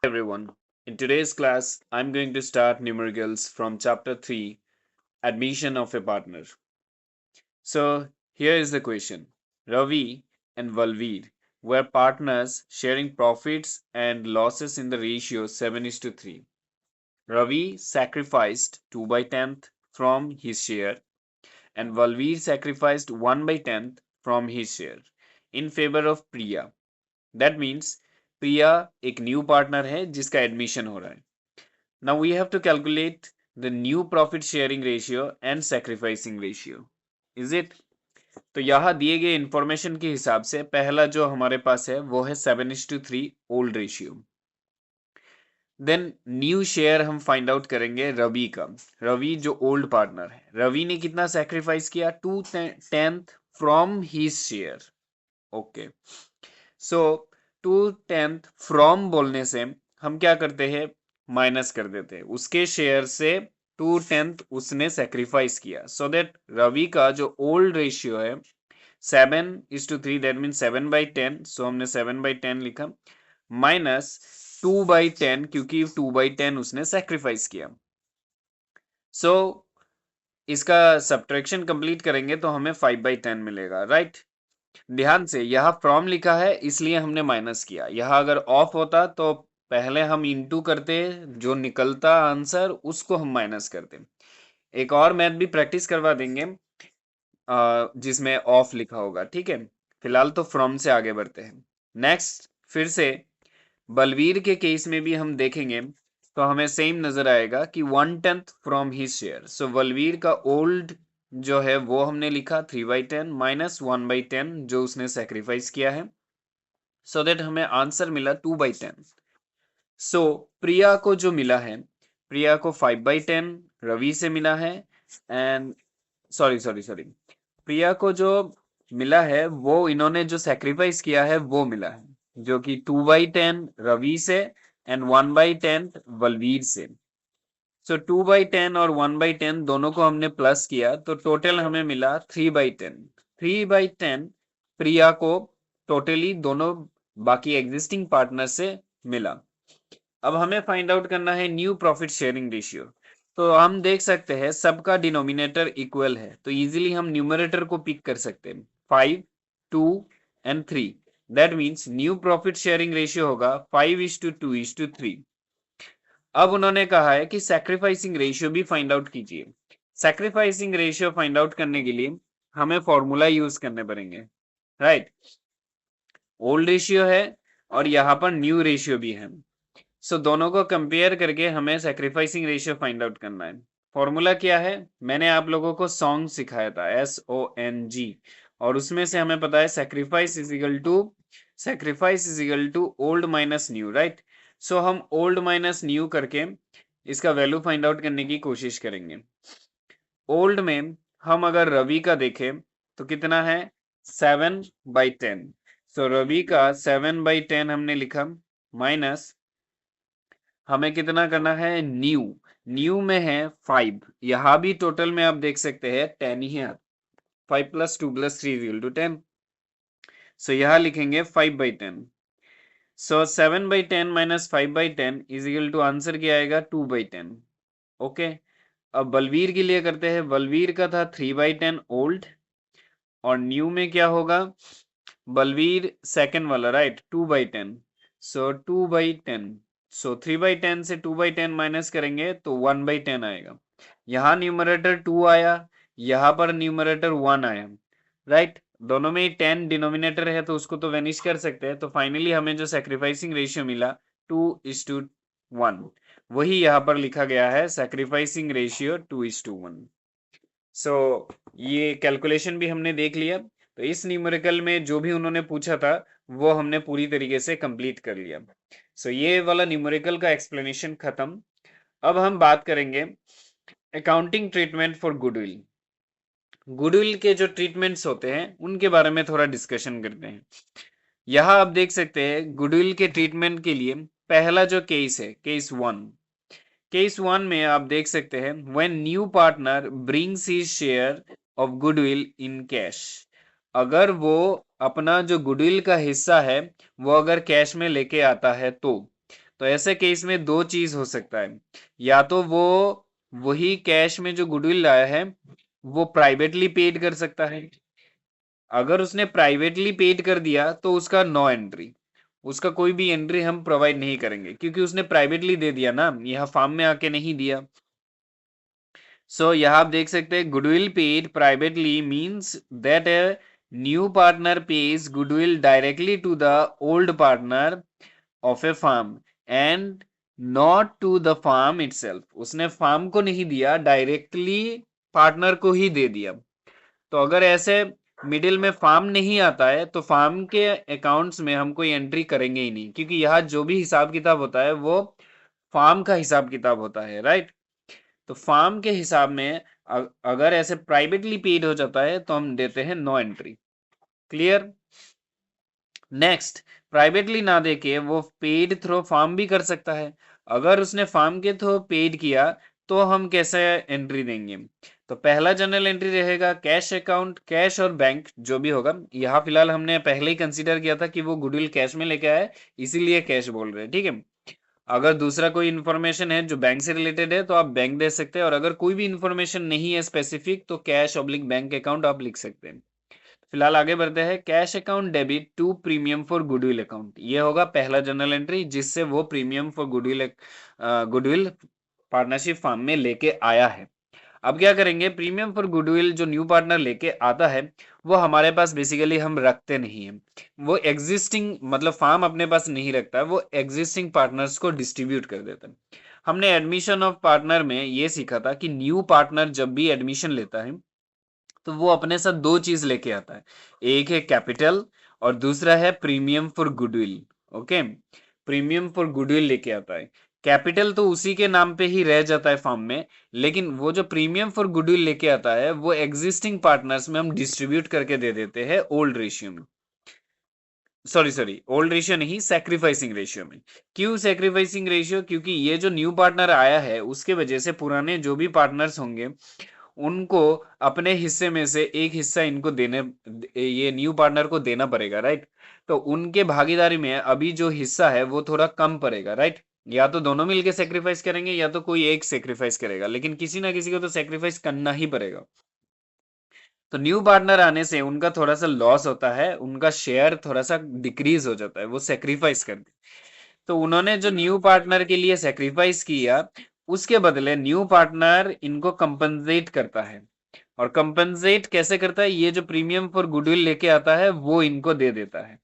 everyone. In today's class, I'm going to start numericals from chapter 3, Admission of a Partner. So, here is the question. Ravi and Valveer were partners sharing profits and losses in the ratio 7:3. Ravi sacrificed 2 by 10th from his share and Valveer sacrificed 1 by 10th from his share in favor of Priya. That means Priya एक new partner है जिसका admission हो रहा है. Now we have to calculate the new profit sharing ratio and sacrificing ratio. Is it? तो यहाँ दिए गए इंफॉर्मेशन के हिसाब से पहला जो हमारे पास है वो है 7:3 old ratio. Then new share हम फाइंड आउट करेंगे रवि का. रवि जो ओल्ड पार्टनर है, रवि ने कितना सेक्रीफाइस किया? 2/10 from his share. Okay, so 2/10 from बोलने से हम क्या करते हैं? माइनस कर देते हैं. उसके शेयर से 2/10 उसने सेक्रीफाइस किया. सो दैट रवि का जो ओल्ड रेशियो है 7:3, दैट मीन 7/10. सो हमने 7/10 लिखा माइनस 2/10 क्योंकि 2/10 उसने सेक्रीफाइस किया. सो इसका सब्ट्रैक्शन कंप्लीट करेंगे तो हमें 5/10 मिलेगा. राइट, ध्यान से यहाँ फ्रॉम लिखा है इसलिए हमने माइनस किया. यहाँ अगर ऑफ होता तो पहले हम इनटू करते, जो निकलता आंसर उसको हम माइनस करते. एक और मैथ भी प्रैक्टिस करवा देंगे जिसमें ऑफ लिखा होगा. ठीक है, फिलहाल तो फ्रॉम से आगे बढ़ते हैं. नेक्स्ट, फिर से बलवीर के केस में भी हम देखेंगे तो हमें सेम नजर आएगा कि 1/10 फ्रॉम हिज शेयर. सो बलवीर का ओल्ड जो है वो हमने लिखा 3/10 माइनस 1/10 जो उसने सेक्रीफाइस किया है. सो दैट हमें आंसर मिला 2/10. सो प्रिया को जो मिला है, प्रिया को 5/10 रवि से मिला है. एंड सॉरी, प्रिया को जो मिला है वो इन्होंने जो सेक्रीफाइस किया है वो मिला है, जो कि 2/10 रवि से एंड 1/10 बलवीर से. सो 2/10 और 1/10 दोनों को हमने प्लस किया तो टोटल हमें मिला 3/10. 3/10 प्रिया को टोटली दोनों बाकी एग्जिस्टिंग पार्टनर से मिला. अब हमें फाइंड आउट करना है न्यू प्रॉफिट शेयरिंग रेशियो. तो हम देख सकते हैं सबका डिनोमिनेटर इक्वल है तो इजीली हम न्यूमरेटर को पिक कर सकते हैं. 5, 2 and 3. That means new profit sharing ratio होगा 5:2:3. अब उन्होंने कहा है कि सैक्रिफाइसिंग रेशियो भी फाइंड आउट कीजिए. सैक्रिफाइसिंग रेशियो फाइंड आउट करने के लिए हमें फॉर्मूला यूज करने पड़ेंगे. राइट, ओल्ड रेशियो है और यहाँ पर न्यू रेशियो भी है. सो दोनों को कंपेयर करके हमें सैक्रिफाइसिंग रेशियो फाइंड आउट करना है. फॉर्मूला क्या है? मैंने आप लोगों को सॉन्ग सिखाया था, SONG, और उसमें से हमें पता है sacrifice is equal to old minus new. Right, so हम ओल्ड माइनस न्यू करके इसका वैल्यू फाइंड आउट करने की कोशिश करेंगे. ओल्ड में हम अगर रवि का देखें तो कितना है? 7/10. सो रवि का 7/10 हमने लिखा माइनस हमें कितना करना है? न्यू में है 5. यहां भी टोटल में आप देख सकते हैं 10 ही है. 5 + 2 + 3 = 10. सो यहां लिखेंगे 5/10. So 7/10 minus 5/10 is equal to answer क्या आएगा? 2/10. ओके, अब बलवीर के लिए करते हैं. बलवीर का था 3/10 ओल्ड और न्यू में क्या होगा? बलवीर सेकंड वाला, राइट, 2/10. सो 2/10. सो 3/10 से 2/10 माइनस करेंगे तो 1/10 आएगा. यहाँ न्यूमरेटर 2 आया, यहाँ पर न्यूमरेटर 1 आया. राइट, दोनों में ही 10 डिनोमिनेटर है तो उसको तो वेनिश कर सकते हैं. तो फाइनली हमें जो सैक्रिफाइसिंग रेशियो मिला 2:1, वही यहाँ पर लिखा गया है सैक्रिफाइसिंग रेशियो 2:1. सो ये कैलकुलेशन भी हमने देख लिया. तो इस न्यूमेरिकल में जो भी उन्होंने पूछा था वो हमने पूरी तरीके से कंप्लीट कर लिया. सो ये वाला न्यूमेरिकल का एक्सप्लेनेशन खत्म. अब हम बात करेंगे accounting treatment for goodwill. Goodwill के जो ट्रीटमेंट्स होते हैं उनके बारे में थोड़ा डिस्कशन करते हैं. यहाँ आप देख सकते हैं गुडविल के ट्रीटमेंट के लिए पहला जो केस है, केस 1 में आप देख सकते हैं when new partner brings his share of goodwill in cash. अगर वो अपना जो गुडविल का हिस्सा है वो अगर कैश में लेके आता है तो तो ऐसे केस में दो चीज हो सकता है, या तो वो वही कैश में जो गुडविल लाया है वो प्राइवेटली पेड कर सकता है। अगर उसने प्राइवेटली पेड कर दिया तो उसका नो एंट्री, उसका कोई भी एंट्री हम प्रोवाइड नहीं करेंगे क्योंकि उसने प्राइवेटली दे दिया ना, यह फार्म में आके नहीं दिया। सो यहाँ आप देख सकते हैं goodwill paid privately means that a new partner pays goodwill directly to the old partner of a firm and not to the firm itself. उसने फार्म को नहीं दिया, डायरेक्टली पार्टनर को ही दे दिया। तो अगर ऐसे मिडिल में फार्म नहीं आता है तो फार्म के अकाउंट्स में हम कोई एंट्री करेंगे ही नहीं, क्योंकि यहाँ जो भी हिसाब किताब होता है वो फार्म का हिसाब किताब होता है, राइट। तो फार्म के हिसाब में अगर ऐसे प्राइवेटली पेड हो जाता है तो हम देते हैं no entry. Clear. Next, privately ना देके वो पेड थ्रू फार्म भी कर सकता है। अगर उसने फार्म के थ्रू पेड किया तो हम कैसे एंट्री देंगे? तो पहला जनरल एंट्री रहेगा कैश अकाउंट, कैश और बैंक जो भी होगा। यहाँ फिलहाल हमने पहले ही कंसीडर किया था कि वो गुडविल कैश में लेके आया, इसीलिए कैश बोल रहे हैं, ठीक है। अगर दूसरा कोई इन्फॉर्मेशन है जो बैंक से रिलेटेड है तो आप बैंक दे सकते हैं, और अगर कोई भी इन्फॉर्मेशन नहीं है स्पेसिफिक तो कैश ऑब्लिक बैंक अकाउंट आप लिख सकते हैं। फिलहाल आगे बढ़ते हैं। Cash account debit to premium for goodwill account, ये होगा पहला जनरल एंट्री जिससे वो premium for goodwill partnership firm में लेके आया है। अब क्या करेंगे, प्रीमियम फॉर गुडविल जो न्यू पार्टनर लेके आता है वो हमारे पास बेसिकली हम रखते नहीं है, वो एग्जिस्टिंग मतलब फार्म अपने पास नहीं रखता है, वो एग्जिस्टिंग पार्टनर्स को डिस्ट्रीब्यूट कर देता है। हमने एडमिशन ऑफ पार्टनर में ये सीखा था कि न्यू पार्टनर जब भी एडमिशन लेता है तो वो अपने साथ दो चीज लेके आता है, एक है कैपिटल और दूसरा है premium for goodwill. Okay, premium for goodwill लेके आता है। कैपिटल तो उसी के नाम पे ही रह जाता है फॉर्म में, लेकिन वो जो प्रीमियम फॉर गुडविल लेके आता है वो एग्जिस्टिंग पार्टनर्स में हम डिस्ट्रीब्यूट करके दे देते हैं ओल्ड रेशियो में। सॉरी ओल्ड रेशियो नहीं, सैक्रिफाइसिंग रेशियो में। क्यों सैक्रिफाइसिंग रेशियो? क्योंकि ये जो न्यू पार्टनर आया है उसके वजह से पुराने जो भी पार्टनर्स होंगे उनको अपने हिस्से में से एक हिस्सा इनको देने, ये न्यू पार्टनर को देना पड़ेगा, राइट। तो उनके भागीदारी में अभी जो हिस्सा है वो थोड़ा कम पड़ेगा, राइट। या तो दोनों मिलके सेक्रीफाइस करेंगे या तो कोई एक सेक्रीफाइस करेगा, लेकिन किसी ना किसी को तो सेक्रीफाइस करना ही पड़ेगा। तो न्यू पार्टनर आने से उनका थोड़ा सा लॉस होता है, उनका शेयर थोड़ा सा डिक्रीज हो जाता है, वो सेक्रीफाइस कर। तो उन्होंने जो न्यू पार्टनर के लिए सेक्रीफाइस किया उसके बदले न्यू पार्टनर इनको कंपनसेट करता है। और कंपनसेट कैसे करता है? ये जो प्रीमियम फॉर गुडविल लेके आता है वो इनको दे देता है।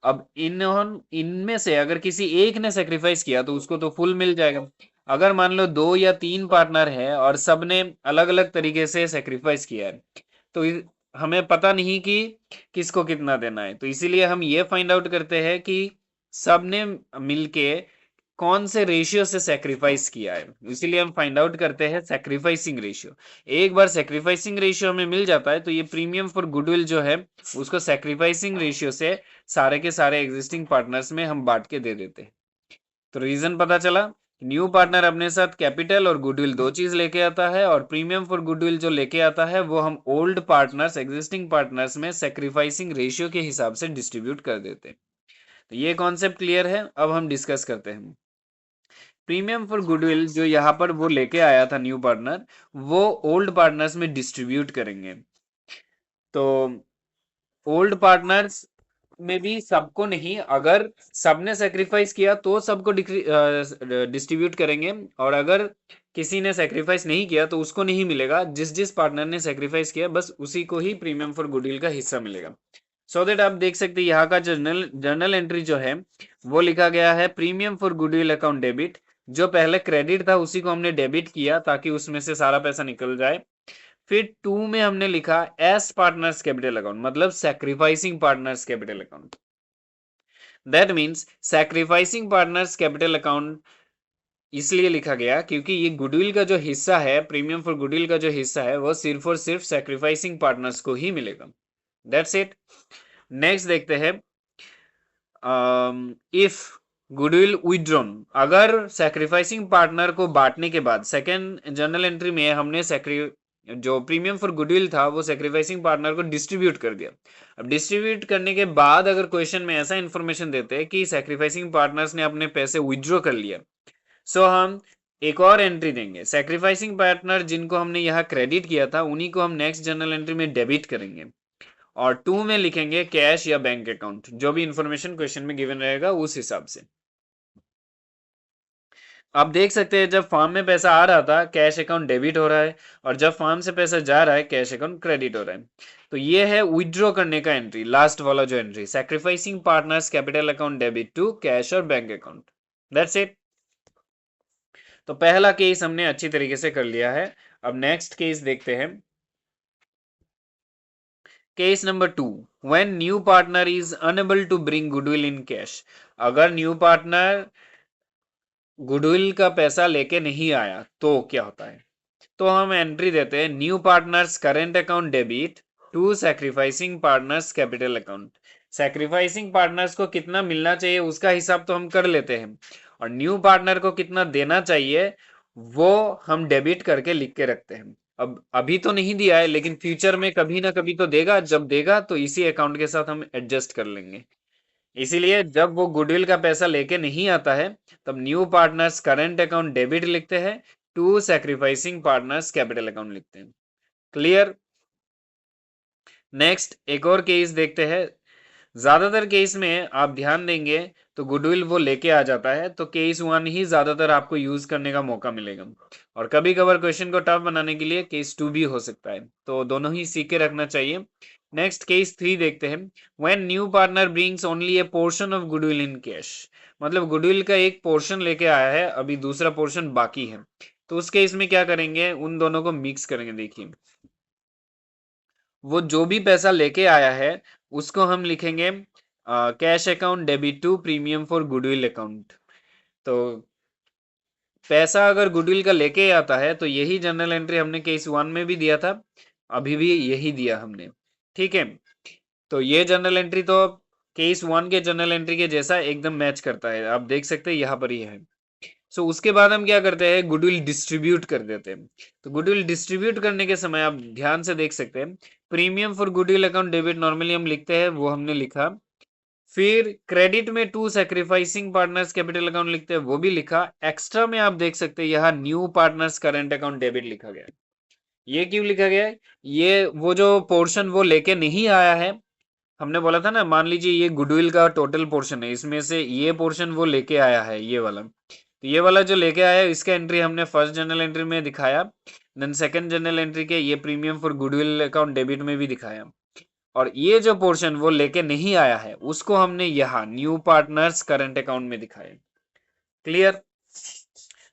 अब इनमें से अगर किसी एक ने सेक्रीफाइस किया तो उसको तो फुल मिल जाएगा। अगर मान लो दो या तीन पार्टनर है और सबने अलग अलग तरीके से सेक्रीफाइस किया है तो हमें पता नहीं कि किसको कितना देना है, तो इसीलिए हम ये फाइंड आउट करते हैं कि सबने मिलके कौन से रेशियो से सेक्रीफाइस किया है, इसीलिए हम फाइंड आउट करते हैं सेक्रीफाइसिंग रेशियो। एक बार सेक्रीफाइसिंग रेशियो हमें मिल जाता है तो ये प्रीमियम फॉर गुडविल जो है उसको सेक्रीफाइसिंग रेशियो से सारे के सारे एग्जिस्टिंग पार्टनर्स में हम बांट के दे देते हैं। तो रीजन पता चला, न्यू पार्टनर अपने साथ कैपिटल और गुडविल दो चीज लेके आता है, और प्रीमियम फॉर गुडविल जो लेके आता है वो हम ओल्ड पार्टनर्स एग्जिस्टिंग पार्टनर्स में सेक्रीफाइसिंग रेशियो के हिसाब से डिस्ट्रीब्यूट कर देते हैं। तो ये कॉन्सेप्ट क्लियर है। अब हम डिस्कस करते हैं प्रीमियम फॉर गुडविल जो यहाँ पर वो लेके आया था न्यू पार्टनर, वो ओल्ड पार्टनर्स में डिस्ट्रीब्यूट करेंगे। तो ओल्ड पार्टनर्स में भी सबको नहीं, अगर सबने सेक्रीफाइस किया तो सबको डिस्ट्रीब्यूट करेंगे, और अगर किसी ने सेक्रीफाइस नहीं किया तो उसको नहीं मिलेगा। जिस जिस पार्टनर ने सेक्रीफाइस किया बस उसी को ही प्रीमियम फॉर गुडविल का हिस्सा मिलेगा। सो दैट आप देख सकते हैं यहाँ का जर्नल एंट्री जो है वो लिखा गया है premium for goodwill account debit. जो पहले क्रेडिट था उसी को हमने डेबिट किया ताकि उसमें से सारा पैसा निकल जाए। फिर 2 में हमने लिखा एस पार्टनर्स कैपिटल अकाउंट, मतलब sacrificing partners capital account. That means sacrificing partners capital account इसलिए लिखा गया क्योंकि ये गुडविल का जो हिस्सा है, प्रीमियम फॉर गुडविल का जो हिस्सा है वो सिर्फ और सिर्फ सैक्रिफाइसिंग पार्टनर्स को ही मिलेगा। That's it. नेक्स्ट देखते हैं, इफ गुडविल विथड्रॉन, अगर सैक्रिफाइसिंग पार्टनर को बांटने के बाद सेकेंड जर्नल एंट्री में हमने जो प्रीमियम फॉर गुडविल था वो सेक्रीफाइसिंग पार्टनर को डिस्ट्रीब्यूट कर दिया। अब डिस्ट्रीब्यूट करने के बाद अगर क्वेश्चन में ऐसा इंफॉर्मेशन देते हैं कि सेक्रीफाइसिंग पार्टनर्स ने अपने पैसे विथड्रॉ कर लिया, सो हम एक और एंट्री देंगे। सेक्रीफाइसिंग पार्टनर जिनको हमने यहाँ क्रेडिट किया था उन्हीं को हम नेक्स्ट जर्नल एंट्री में डेबिट करेंगे और 2 में लिखेंगे कैश या बैंक अकाउंट, जो भी इंफॉर्मेशन क्वेश्चन में गिवन रहेगा उस हिसाब से। आप देख सकते हैं जब फॉर्म में पैसा आ रहा था कैश अकाउंट डेबिट हो रहा है और जब फॉर्म से पैसा जा रहा है कैश अकाउंट क्रेडिट हो रहा है। तो ये है विथड्रॉ करने का एंट्री, लास्ट वाला जो entry, sacrificing partners capital account debit to cash और बैंक अकाउंट। That's it. तो पहला केस हमने अच्छी तरीके से कर लिया है। अब नेक्स्ट केस देखते हैं। Case number 2, when new partner is unable to bring goodwill in cash. अगर न्यू पार्टनर गुडविल का पैसा लेके नहीं आया तो क्या होता है? तो हम एंट्री देते हैं new partners current account debit to sacrificing partners capital account. Sacrificing partners को कितना मिलना चाहिए उसका हिसाब तो हम कर लेते हैं और न्यू पार्टनर को कितना देना चाहिए वो हम डेबिट करके लिख के रखते हैं। अब अभी तो नहीं दिया है लेकिन फ्यूचर में कभी ना कभी तो देगा, जब देगा तो इसी अकाउंट के साथ हम एडजस्ट कर लेंगे। इसीलिए जब वो गुडविल का पैसा लेके नहीं आता है तब new partners current account debit लिखते हैं to sacrificing partners capital account लिखते हैं। क्लियर? नेक्स्ट एक और केस देखते हैं। ज्यादातर केस में आप ध्यान देंगे तो गुडविल वो लेके आ जाता है, तो केस 1 ही ज्यादातर आपको यूज करने का मौका मिलेगा और कभी कभार क्वेश्चन को टफ बनाने के लिए केस 2 भी हो सकता है, तो दोनों ही सीख के रखना चाहिए। नेक्स्ट केस 3 देखते हैं। When new partner brings only A portion of goodwill in cash. मतलब गुडविल का एक पोर्शन लेके आया है, अभी दूसरा पोर्शन बाकी है, तो उस केस में क्या करेंगे, उन दोनों को मिक्स करेंगे। देखिए वो जो भी पैसा लेके आया है उसको हम लिखेंगे cash account debit to premium for goodwill account. तो पैसा अगर गुडविल का लेके आता है तो यही जनरल एंट्री हमने केस 1 में भी दिया था, अभी भी यही दिया हमने। ठीक है, तो ये जनरल एंट्री तो केस 1 के जनरल एंट्री के जैसा एकदम मैच करता है, आप देख सकते हैं यहाँ पर ही है। सो उसके बाद हम क्या करते हैं, गुडविल डिस्ट्रीब्यूट कर देते हैं। तो गुडविल डिस्ट्रीब्यूट करने के समय आप ध्यान से देख सकते हैं premium for goodwill account debit normally हम लिखते हैं, वो हमने लिखा। फिर क्रेडिट में to sacrificing partners capital account लिखते हैं, वो भी लिखा। एक्स्ट्रा में आप देख सकते हैं यहाँ new partners current account debit लिखा गया है। ये क्यों लिखा गया है? ये वो जो पोर्शन वो लेके नहीं आया है, हमने बोला था ना, मान लीजिए ये गुडविल का टोटल पोर्शन है, इसमें से ये पोर्शन वो लेके आया है, ये वाला। तो ये वाला जो लेके आया है इसका एंट्री हमने फर्स्ट जनरल एंट्री में दिखाया, देन सेकंड जनरल एंट्री के ये premium for goodwill account debit में भी दिखाया, और ये जो पोर्शन वो लेके नहीं आया है उसको हमने यहाँ न्यू पार्टनर्स करंट अकाउंट में दिखाया। क्लियर?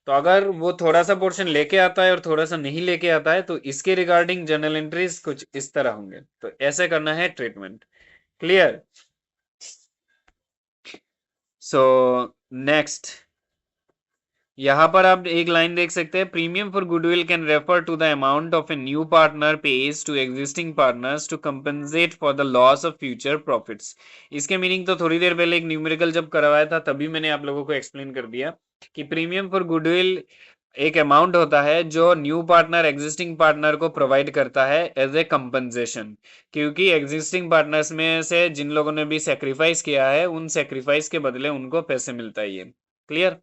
तो अगर वो थोड़ा सा पोर्शन लेके आता है और थोड़ा सा नहीं लेके आता है तो इसके रिगार्डिंग जनरल एंट्रीज कुछ इस तरह होंगे, तो ऐसे करना है ट्रीटमेंट। क्लियर? सो नेक्स्ट यहाँ पर आप एक लाइन देख सकते हैं, premium for goodwill can refer to the amount of a new partner pays to existing partners to compensate for the loss of future profits. इसके मीनिंग तो थोड़ी देर पहले एक न्यूमेरिकल जब करवाया था तभी मैंने आप लोगों को एक्सप्लेन कर दिया कि प्रीमियम फॉर गुडविल एक अमाउंट होता है जो न्यू पार्टनर एग्जिस्टिंग पार्टनर को प्रोवाइड करता है एज ए कंपनसेशन, क्योंकि एग्जिस्टिंग पार्टनर्स में से जिन लोगों ने भी सेक्रीफाइस किया है उन सेक्रीफाइस के बदले उनको पैसे मिलता है। ये क्लियर?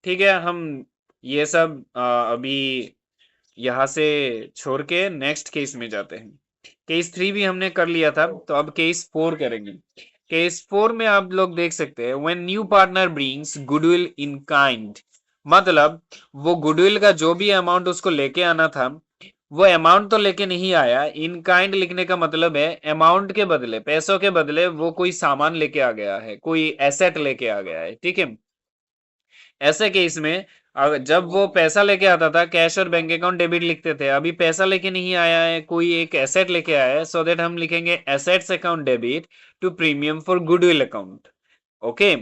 ठीक है, हम ये सब अभी यहाँ से छोड़ के नेक्स्ट केस में जाते हैं। केस 3 भी हमने कर लिया था, तो अब केस 4 करेंगे। केस 4 में आप लोग देख सकते हैं when new partner brings goodwill in kind. मतलब वो गुडविल का जो भी अमाउंट उसको लेके आना था वो अमाउंट तो लेके नहीं आया। इन काइंड लिखने का मतलब है अमाउंट के बदले, पैसों के बदले वो कोई सामान लेके आ गया है, कोई एसेट लेके आ गया है। ठीक है, ऐसे केस में जब वो पैसा लेके आता था कैश और बैंक अकाउंट डेबिट लिखते थे, अभी पैसा लेके नहीं आया है, कोई एक एसेट लेके आया है, सो दैट हम लिखेंगे assets account debit to premium for goodwill account. Okay,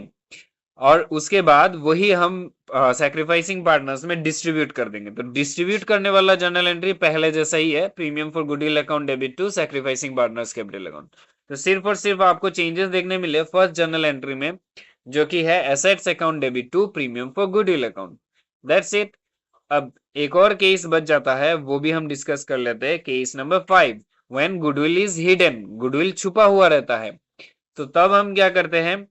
और उसके बाद वही हम सैक्रिफाइसिंग पार्टनर्स में डिस्ट्रीब्यूट कर देंगे। तो डिस्ट्रीब्यूट करने वाला जर्नल एंट्री पहले जैसा ही है, premium for goodwill account debit to sacrificing partners capital account. तो सिर्फ और सिर्फ आपको चेंजेस देखने मिले फर्स्ट जर्नल एंट्री में, जो कि है assets account debit to premium for goodwill account. That's it. अब एक और केस बच जाता है, वो भी हम डिस्कस कर लेते हैं। Case number 5, when goodwill is hidden, goodwill छुपा हुआ रहता है, तो तब हम क्या करते हैं,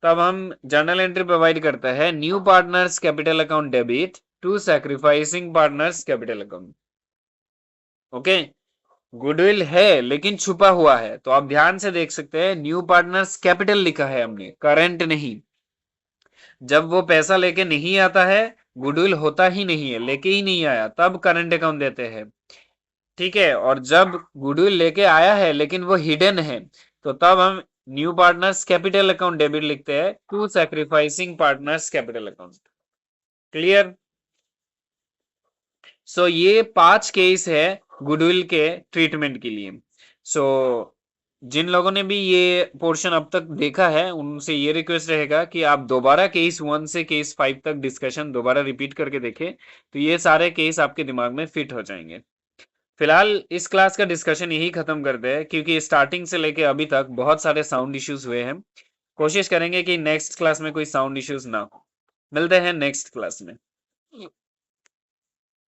तब हम जर्नल एंट्री प्रोवाइड करते हैं, new partners capital account debit to sacrificing partners capital account. Okay, goodwill है लेकिन छुपा हुआ है, तो आप ध्यान से देख सकते हैं न्यू पार्टनर्स कैपिटल लिखा है हमने, करंट नहीं। जब वो पैसा लेके नहीं आता है, गुडविल होता ही नहीं है, लेके ही नहीं आया, तब करंट अकाउंट देते हैं। ठीक है, और जब गुडविल लेके आया है लेकिन वो हिडन है, तो तब हम new partners capital account debit लिखते हैं to sacrificing partners capital account. Clear? So ये 5 केस है गुडविल के ट्रीटमेंट के लिए। सो जिन लोगों ने भी ये पोर्शन अब तक देखा है, उनसे ये रिक्वेस्ट रहेगा कि आप दोबारा केस 1 से केस 5 तक डिस्कशन दोबारा रिपीट करके देखें, तो ये सारे केस आपके दिमाग में फिट हो जाएंगे। फिलहाल इस क्लास का डिस्कशन यही खत्म करते हैं, क्योंकि स्टार्टिंग से लेके अभी तक बहुत सारे साउंड इश्यूज हुए हैं। कोशिश करेंगे कि नेक्स्ट क्लास में कोई साउंड इश्यूज ना हो। मिलते हैं नेक्स्ट क्लास में।